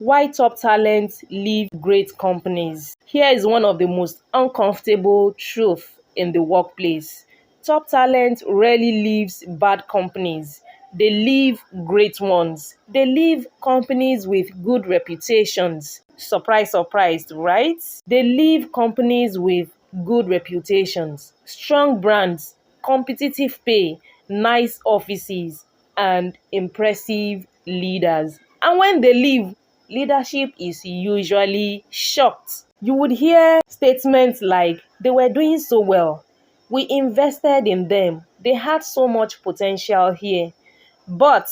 Why top talents leave great companies. Here is one of the most uncomfortable truths in the workplace. Top talent rarely leaves bad companies. They leave great ones. They leave companies with good reputations. Surprise, surprise, right? They leave companies with good reputations, strong brands, competitive pay, nice offices, and impressive leaders. And when they leave, leadership is usually shocked. You would hear statements like, they were doing so well. We invested in them. They had so much potential here. But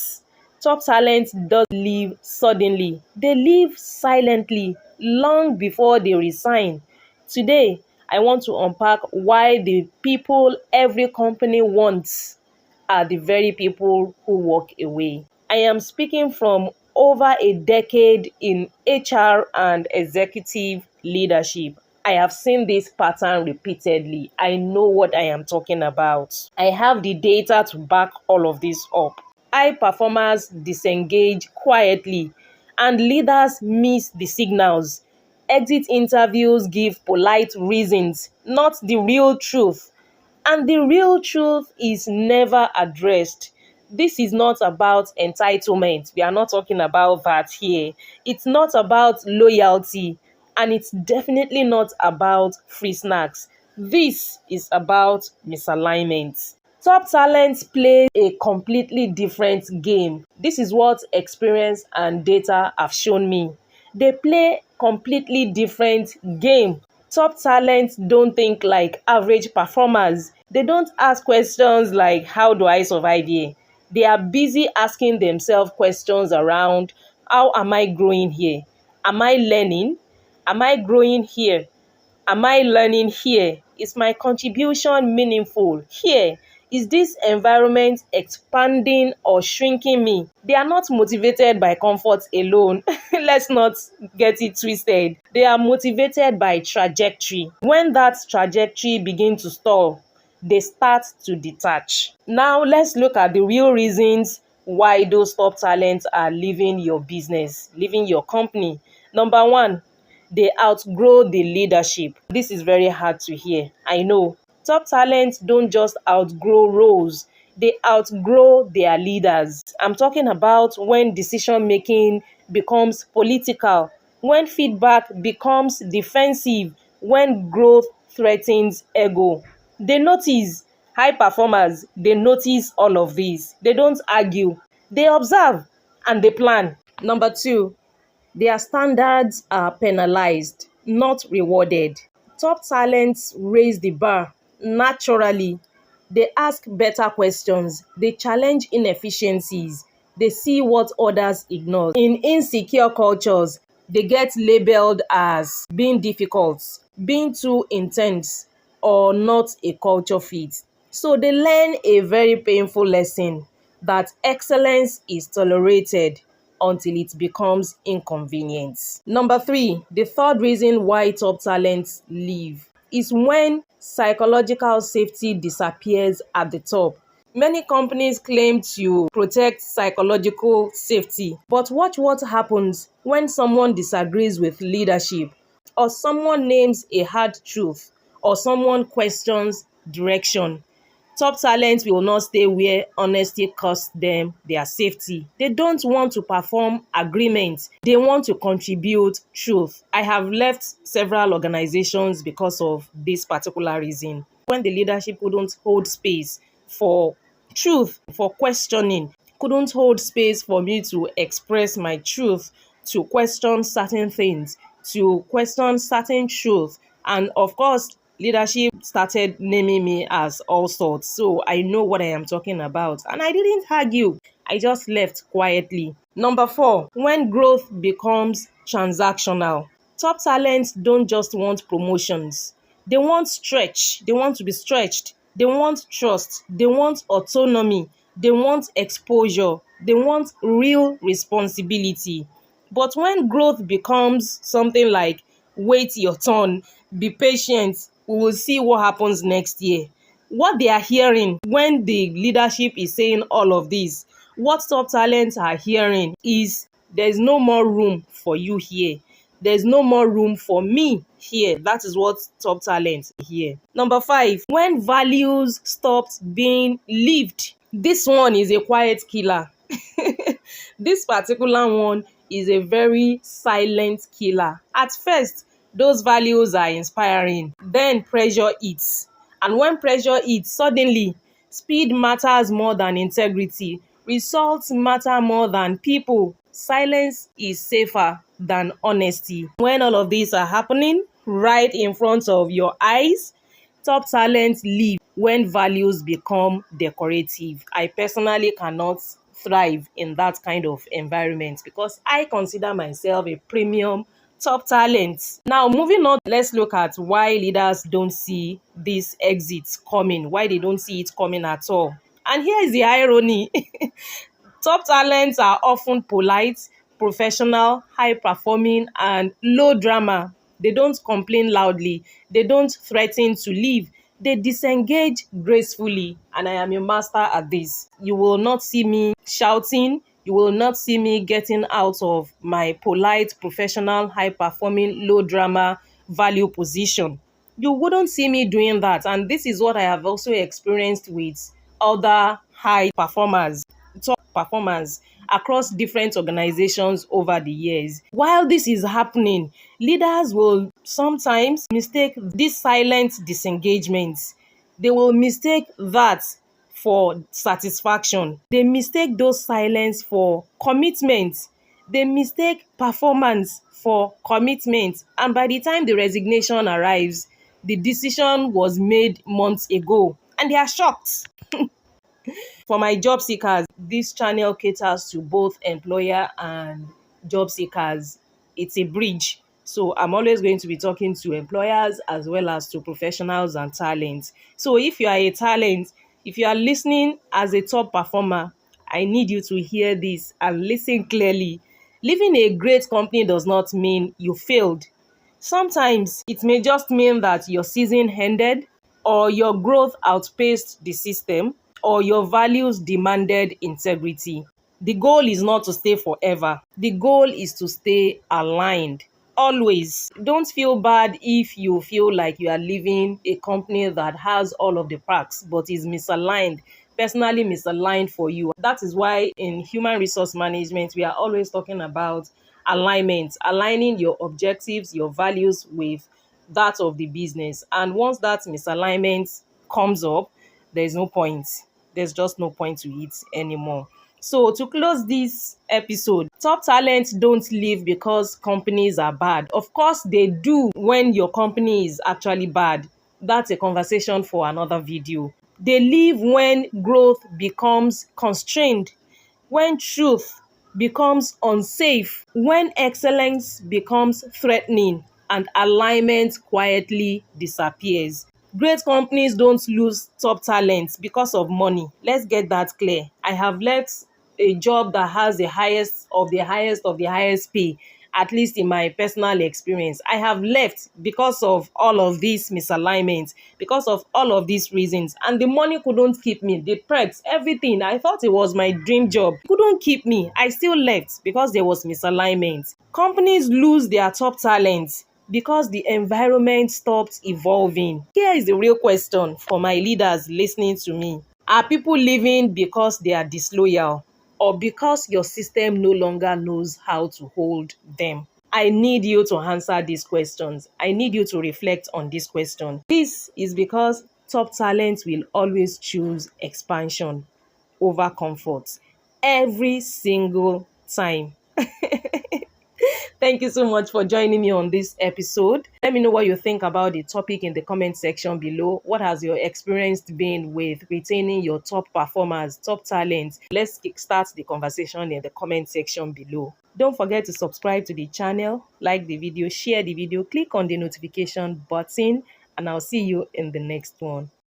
top talent doesn't leave suddenly. They leave silently long before they resign. Today, I want to unpack why the people every company wants are the very people who walk away. I am speaking from over a decade in HR and executive leadership. I have seen this pattern repeatedly. I know what I am talking about. I have the data to back all of this up. High performers disengage quietly, and leaders miss the signals. Exit interviews give polite reasons, not the real truth. And the real truth is never addressed. This is not about entitlement. We are not talking about that here. It's not about loyalty. And it's definitely not about free snacks. This is about misalignment. Top talents play a completely different game. This is what experience and data have shown me. They play completely different game. Top talents don't think like average performers. They don't ask questions like, how do I survive here? They are busy asking themselves questions around, how am I growing here? Am I learning? Am I growing here? Am I learning here? Is my contribution meaningful here? Is this environment expanding or shrinking me? They are not motivated by comfort alone. Let's not get it twisted. They are motivated by trajectory. When that trajectory begins to stall, they start to detach. Now, let's look at the real reasons why those top talents are leaving your business, leaving your company. Number one, they outgrow the leadership. This is very hard to hear, I know. Top talents don't just outgrow roles, they outgrow their leaders. I'm talking about when decision making becomes political, when feedback becomes defensive, when growth threatens ego. They notice. High performers, they notice all of this. They don't argue, they observe and they plan. Number two, their standards are penalized, not rewarded. Top talents raise the bar naturally. They ask better questions. They challenge inefficiencies. They see what others ignore. In insecure cultures, they get labeled as being difficult, being too intense, or not a culture fit. So they learn a very painful lesson that excellence is tolerated until it becomes inconvenient. Number three, the third reason why top talents leave is when psychological safety disappears at the top. Many companies claim to protect psychological safety, but watch what happens when someone disagrees with leadership, or someone names a hard truth, or someone questions direction. Top talents will not stay where honesty costs them their safety. They don't want to perform agreements. They want to contribute truth. I have left several organizations because of this particular reason. When the leadership couldn't hold space for truth, for questioning, couldn't hold space for me to express my truth, to question certain things, to question certain truth. And of course, leadership started naming me as all sorts. So I know what I am talking about. And I didn't argue. I just left quietly. Number four, when growth becomes transactional. Top talents don't just want promotions. They want stretch. They want to be stretched. They want trust. They want autonomy. They want exposure. They want real responsibility. But when growth becomes something like, wait your turn, be patient, we will see what happens next year. What they are hearing when the leadership is saying all of this, what top talents are hearing is There's no more room for you here. There's no more room for me here. That is what top talent here. Number 5, when values stopped being lived. This one is a quiet killer. This particular one is a very silent killer. At first, those values are inspiring. Then pressure hits. And when pressure hits, suddenly, speed matters more than integrity. Results matter more than people. Silence is safer than honesty. When all of these are happening right in front of your eyes, top talent leave when values become decorative. I personally cannot thrive in that kind of environment because I consider myself a premium top talent. Now, moving on, let's look at why leaders don't see these exits coming, why they don't see it coming at all. And here is the irony. Top talents are often polite, professional, high performing, and low drama. They don't complain loudly. They don't threaten to leave. They disengage gracefully, and I am a master at this. You will not see me shouting. You will not see me getting out of my polite, professional, high performing, low drama value position. You wouldn't see me doing that. And this is what I have also experienced with other high performers, top performers across different organizations over the years. While this is happening, leaders will sometimes mistake this silent disengagement. They will mistake that for satisfaction. They mistake those silence for commitment. They mistake performance for commitment. And by the time the resignation arrives, the decision was made months ago and they are shocked. For my job seekers, this channel caters to both employer and job seekers. It's a bridge. So I'm always going to be talking to employers as well as to professionals and talents. So if you are a talent, if you are listening as a top performer, I need you to hear this and listen clearly. Leaving a great company does not mean you failed. Sometimes it may just mean that your season ended, or your growth outpaced the system, or your values demanded integrity. The goal is not to stay forever. The goal is to stay aligned. Always. Don't feel bad if you feel like you are leaving a company that has all of the perks but is misaligned, personally misaligned for you. That is why in human resource management, we are always talking about alignment, aligning your objectives, your values with that of the business. And once that misalignment comes up, there's no point. There's just no point to it anymore. So to close this episode, top talents don't leave because companies are bad. Of course, they do when your company is actually bad. That's a conversation for another video. They leave when growth becomes constrained, when truth becomes unsafe, when excellence becomes threatening, and alignment quietly disappears. Great companies don't lose top talent because of money. Let's get that clear. I have left a job that has the highest of the highest of the highest pay, at least in my personal experience. I have left because of all of these misalignments, because of all of these reasons. And the money couldn't keep me. The perks, everything. I thought it was my dream job. Couldn't keep me. I still left because there was misalignment. Companies lose their top talents because the environment stopped evolving. Here is the real question for my leaders listening to me. Are people leaving because they are disloyal, or because your system no longer knows how to hold them? I need you to answer these questions. I need you to reflect on this question. This is because top talent will always choose expansion over comfort every single time. Thank you so much for joining me on this episode. Let me know what you think about the topic in the comment section below. What has your experience been with retaining your top performers, top talents? Let's kickstart the conversation in the comment section below. Don't forget to subscribe to the channel, like the video, share the video, click on the notification button, and I'll see you in the next one.